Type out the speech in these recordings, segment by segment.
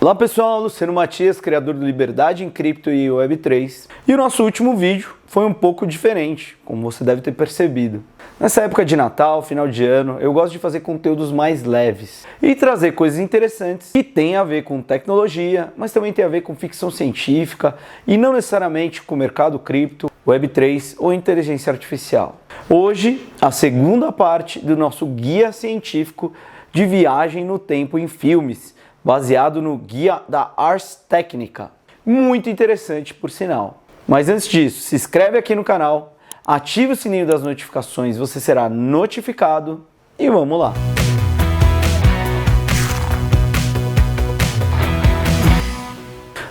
Olá pessoal, Luciano Matias, criador do Liberdade em Cripto e Web3. E o nosso último vídeo foi um pouco diferente, como você deve ter percebido. Nessa época de Natal, final de ano, eu gosto de fazer conteúdos mais leves e trazer coisas interessantes que têm a ver com tecnologia, mas também tem a ver com ficção científica e não necessariamente com o mercado cripto, Web3 ou inteligência artificial. Hoje, a segunda parte do nosso guia científico de viagem no tempo em filmes, baseado no guia da Ars Technica. Muito interessante, por sinal. Mas antes disso, se inscreve aqui no canal, ative o sininho das notificações, você será notificado e vamos lá!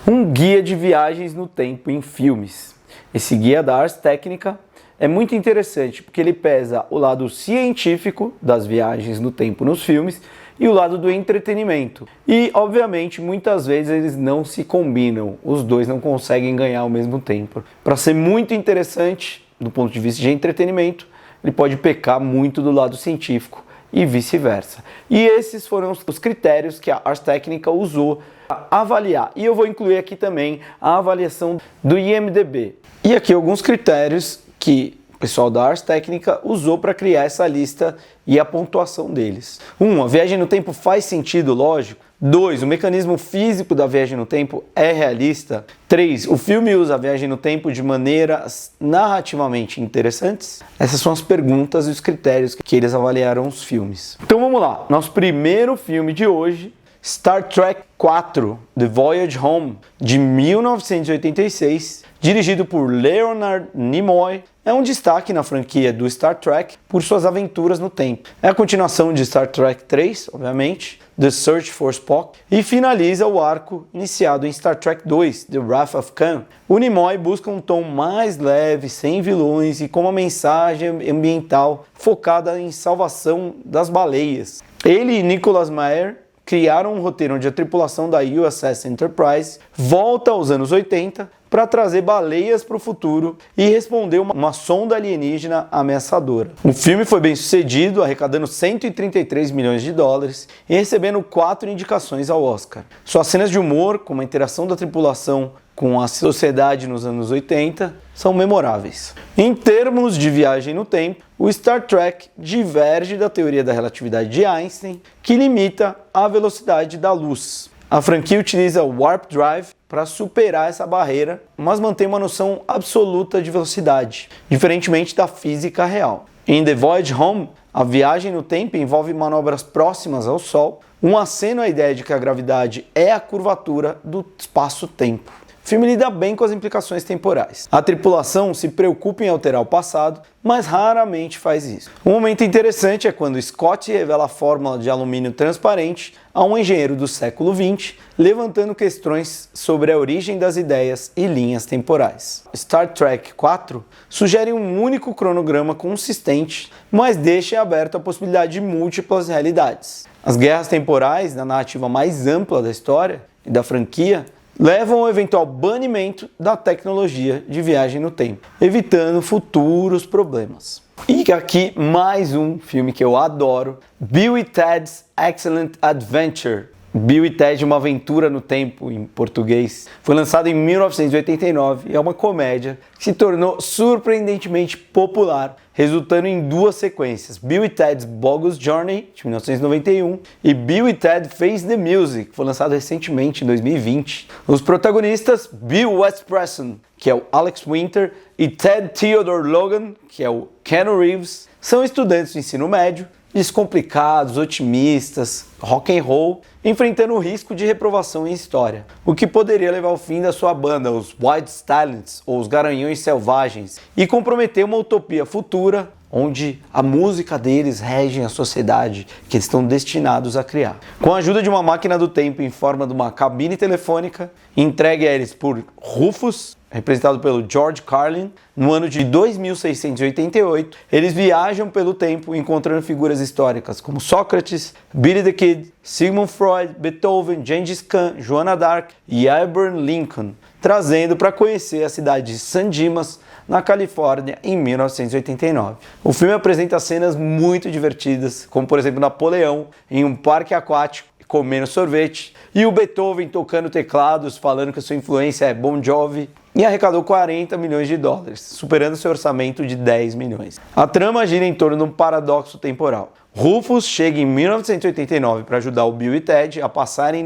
Um guia de viagens no tempo em filmes. Esse guia da Ars Technica é muito interessante porque ele pesa o lado científico das viagens no tempo nos filmes e o lado do entretenimento. E, obviamente, muitas vezes eles não se combinam, os dois não conseguem ganhar ao mesmo tempo. Para ser muito interessante, do ponto de vista de entretenimento, ele pode pecar muito do lado científico e vice-versa. E esses foram os critérios que a Ars Technica usou para avaliar. E eu vou incluir aqui também a avaliação do IMDb. E aqui alguns critérios que o pessoal da Ars Technica usou para criar essa lista e a pontuação deles. 1. A viagem no tempo faz sentido lógico? 2. O mecanismo físico da viagem no tempo é realista? 3. O filme usa a viagem no tempo de maneiras narrativamente interessantes? Essas são as perguntas e os critérios que eles avaliaram os filmes. Então vamos lá. Nosso primeiro filme de hoje, Star Trek 4, The Voyage Home, de 1986, dirigido por Leonard Nimoy, é um destaque na franquia do Star Trek por suas aventuras no tempo. É a continuação de Star Trek 3, obviamente, The Search for Spock, e finaliza o arco iniciado em Star Trek 2, The Wrath of Khan. O Nimoy busca um tom mais leve, sem vilões e com uma mensagem ambiental focada em salvação das baleias. Ele e Nicholas Meyer criaram um roteiro onde a tripulação da USS Enterprise volta aos anos 80 para trazer baleias para o futuro e responder uma sonda alienígena ameaçadora. O filme foi bem sucedido, arrecadando 133 milhões de dólares e recebendo 4 indicações ao Oscar. Suas cenas de humor, com a interação da tripulação com a sociedade nos anos 80, são memoráveis. Em termos de viagem no tempo, o Star Trek diverge da teoria da relatividade de Einstein, que limita a velocidade da luz. A franquia utiliza o Warp Drive para superar essa barreira, mas mantém uma noção absoluta de velocidade, diferentemente da física real. Em The Voyage Home, a viagem no tempo envolve manobras próximas ao Sol, um aceno à ideia de que a gravidade é a curvatura do espaço-tempo. O filme lida bem com as implicações temporais. A tripulação se preocupa em alterar o passado, mas raramente faz isso. Um momento interessante é quando Scott revela a fórmula de alumínio transparente a um engenheiro do século XX, levantando questões sobre a origem das ideias e linhas temporais. Star Trek 4 sugere um único cronograma consistente, mas deixa aberto a possibilidade de múltiplas realidades. As guerras temporais, na narrativa mais ampla da história e da franquia, levam ao eventual banimento da tecnologia de viagem no tempo, evitando futuros problemas. E aqui mais um filme que eu adoro, Bill e Ted's Excellent Adventure. Bill e Ted, uma aventura no tempo, em português. Foi lançado em 1989 e é uma comédia que se tornou surpreendentemente popular, resultando em 2 sequências, Bill e Ted's Bogus Journey, de 1991, e Bill e Ted Face the Music, que foi lançado recentemente, em 2020. Os protagonistas, Bill West Preston, que é o Alex Winter, e Ted Theodore Logan, que é o Keanu Reeves, são estudantes do ensino médio, descomplicados, otimistas, rock and roll, enfrentando o risco de reprovação em história, o que poderia levar ao fim da sua banda, os White Stallions, ou os Garanhões Selvagens, e comprometer uma utopia futura onde a música deles rege a sociedade que eles estão destinados a criar. Com a ajuda de uma máquina do tempo em forma de uma cabine telefônica, entregue a eles por Rufus, representado pelo George Carlin, no ano de 2688, eles viajam pelo tempo encontrando figuras históricas como Sócrates, Billy the Kid, Sigmund Freud, Beethoven, Gengis Khan, Joana d'Arc e Abraham Lincoln, trazendo para conhecer a cidade de San Dimas, na Califórnia, em 1989. O filme apresenta cenas muito divertidas, como por exemplo Napoleão em um parque aquático, comendo sorvete, e o Beethoven tocando teclados, falando que a sua influência é Bon Jovi, e arrecadou 40 milhões de dólares, superando seu orçamento de 10 milhões. A trama gira em torno de um paradoxo temporal. Rufus chega em 1989 para ajudar o Bill e Ted a passarem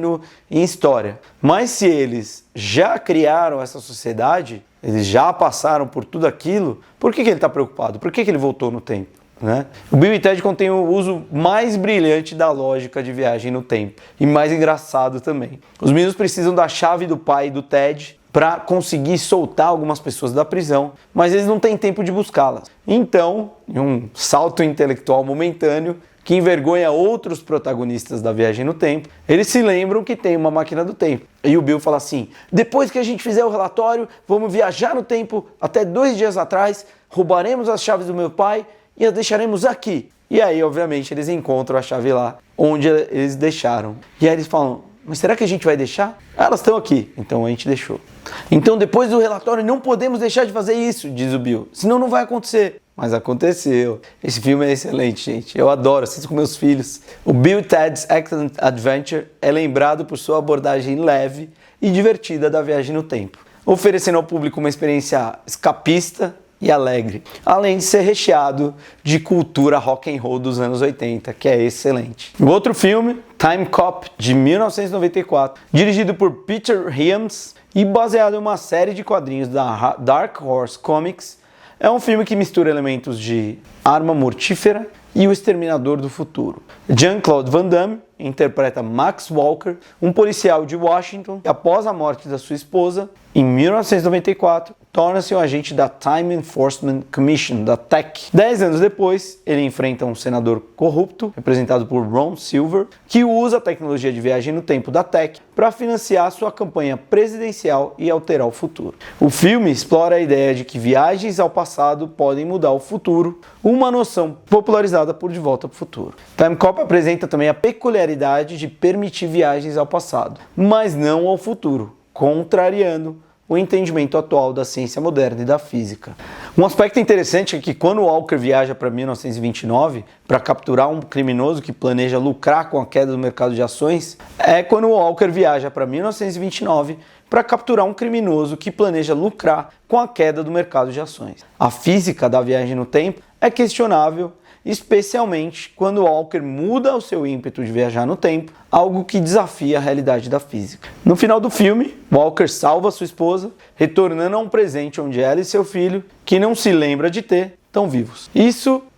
em história, mas se eles já criaram essa sociedade, eles já passaram por tudo aquilo, por que ele está preocupado? Por que ele voltou no tempo? Né? O Bill e Ted contém o uso mais brilhante da lógica de viagem no tempo e mais engraçado também. Os meninos precisam da chave do pai do Ted para conseguir soltar algumas pessoas da prisão, mas eles não têm tempo de buscá-las. Então, em um salto intelectual momentâneo, que envergonha outros protagonistas da viagem no tempo, eles se lembram que tem uma máquina do tempo. E o Bill fala assim, depois que a gente fizer o relatório, vamos viajar no tempo até 2 dias atrás, roubaremos as chaves do meu pai e as deixaremos aqui. E aí, obviamente, eles encontram a chave lá, onde eles deixaram. E aí eles falam, mas será que a gente vai deixar? Elas estão aqui, então a gente deixou. Então depois do relatório não podemos deixar de fazer isso, diz o Bill, senão não vai acontecer. Mas aconteceu. Esse filme é excelente, gente. Eu adoro, assisto com meus filhos. O Bill e Ted's Excellent Adventure é lembrado por sua abordagem leve e divertida da viagem no tempo, oferecendo ao público uma experiência escapista e alegre, além de ser recheado de cultura rock and roll dos anos 80, que é excelente. O outro filme, Time Cop, de 1994, dirigido por Peter Hyams e baseado em uma série de quadrinhos da Dark Horse Comics, é um filme que mistura elementos de Arma Mortífera e O Exterminador do Futuro. Jean-Claude Van Damme interpreta Max Walker, um policial de Washington, que após a morte da sua esposa, em 1994, torna-se um agente da Time Enforcement Commission, da TEC. 10 anos depois, ele enfrenta um senador corrupto, representado por Ron Silver, que usa a tecnologia de viagem no tempo da TEC para financiar sua campanha presidencial e alterar o futuro. O filme explora a ideia de que viagens ao passado podem mudar o futuro, uma noção popularizada por De Volta para o Futuro. Time Cop apresenta também a peculiaridade de permitir viagens ao passado, mas não ao futuro, contrariando o entendimento atual da ciência moderna e da física. Um aspecto interessante é que quando Walker viaja para 1929 para capturar um criminoso que planeja lucrar com a queda do mercado de ações, é quando Walker viaja para 1929 para capturar um criminoso que planeja lucrar com a queda do mercado de ações. A física da viagem no tempo é questionável, especialmente quando Walker muda o seu ímpeto de viajar no tempo, algo que desafia a realidade da física. No final do filme, Walker salva sua esposa, retornando a um presente onde ela e seu filho, que não se lembra de ter, estão vivos.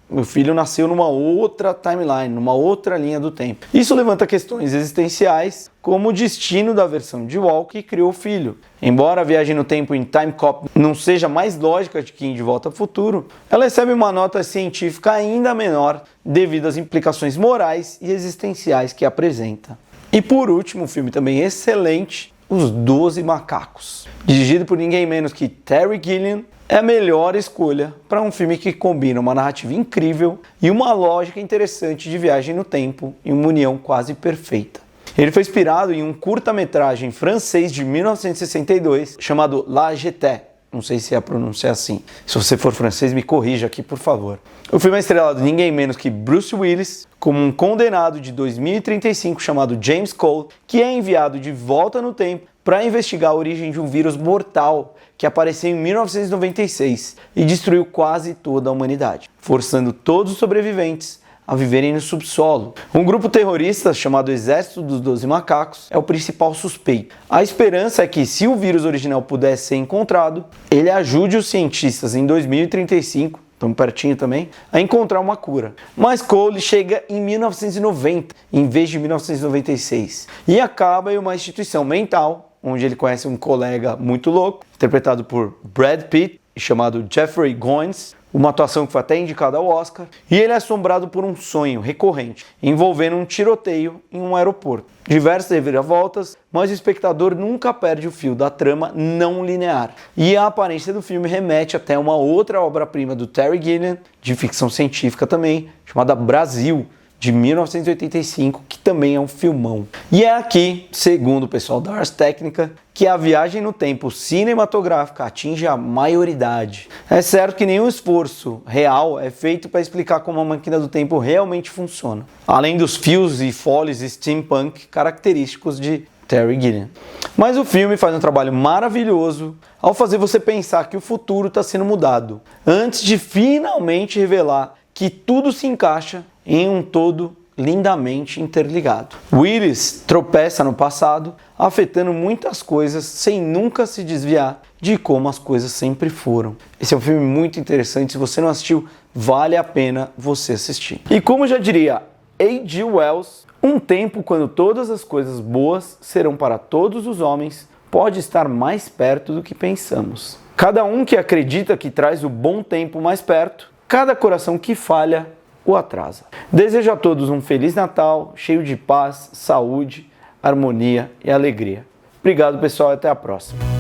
O filho nasceu numa outra timeline, numa outra linha do tempo. Isso levanta questões existenciais, como o destino da versão de Walker que criou o filho. Embora a viagem no tempo em Time Cop não seja mais lógica de que em De Volta ao Futuro, ela recebe uma nota científica ainda menor devido às implicações morais e existenciais que apresenta. E por último, um filme também excelente, Os 12 Macacos, dirigido por ninguém menos que Terry Gilliam, é a melhor escolha para um filme que combina uma narrativa incrível e uma lógica interessante de viagem no tempo em uma união quase perfeita. Ele foi inspirado em um curta-metragem francês de 1962 chamado La Jetée. Não sei se a pronúncia é assim. Se você for francês, me corrija aqui, por favor. O filme é estrelado de ninguém menos que Bruce Willis, como um condenado de 2035 chamado James Cole, que é enviado de volta no tempo para investigar a origem de um vírus mortal que apareceu em 1996 e destruiu quase toda a humanidade, forçando todos os sobreviventes a viverem no subsolo. Um grupo terrorista chamado Exército dos 12 Macacos é o principal suspeito. A esperança é que, se o vírus original pudesse ser encontrado, ele ajude os cientistas em 2035, estamos pertinho também, a encontrar uma cura. Mas Cole chega em 1990, em vez de 1996, e acaba em uma instituição mental, onde ele conhece um colega muito louco, interpretado por Brad Pitt, chamado Jeffrey Goins, uma atuação que foi até indicada ao Oscar, e ele é assombrado por um sonho recorrente, envolvendo um tiroteio em um aeroporto. Diversas reviravoltas, mas o espectador nunca perde o fio da trama não linear. E a aparência do filme remete até uma outra obra-prima do Terry Gilliam, de ficção científica também, chamada Brasil, de 1985, que também é um filmão. E é aqui, segundo o pessoal da Ars Technica, que a viagem no tempo cinematográfica atinge a maioridade. É certo que nenhum esforço real é feito para explicar como a máquina do tempo realmente funciona, além dos fios e foles steampunk característicos de Terry Gilliam. Mas o filme faz um trabalho maravilhoso ao fazer você pensar que o futuro está sendo mudado, antes de finalmente revelar que tudo se encaixa em um todo lindamente interligado. Willis tropeça no passado, afetando muitas coisas sem nunca se desviar de como as coisas sempre foram. Esse é um filme muito interessante, se você não assistiu, vale a pena você assistir. E como já diria A.G. Wells, um tempo quando todas as coisas boas serão para todos os homens pode estar mais perto do que pensamos. Cada um que acredita que traz o bom tempo mais perto, cada coração que falha o atrasa. Desejo a todos um Feliz Natal, cheio de paz, saúde, harmonia e alegria. Obrigado, pessoal, e até a próxima.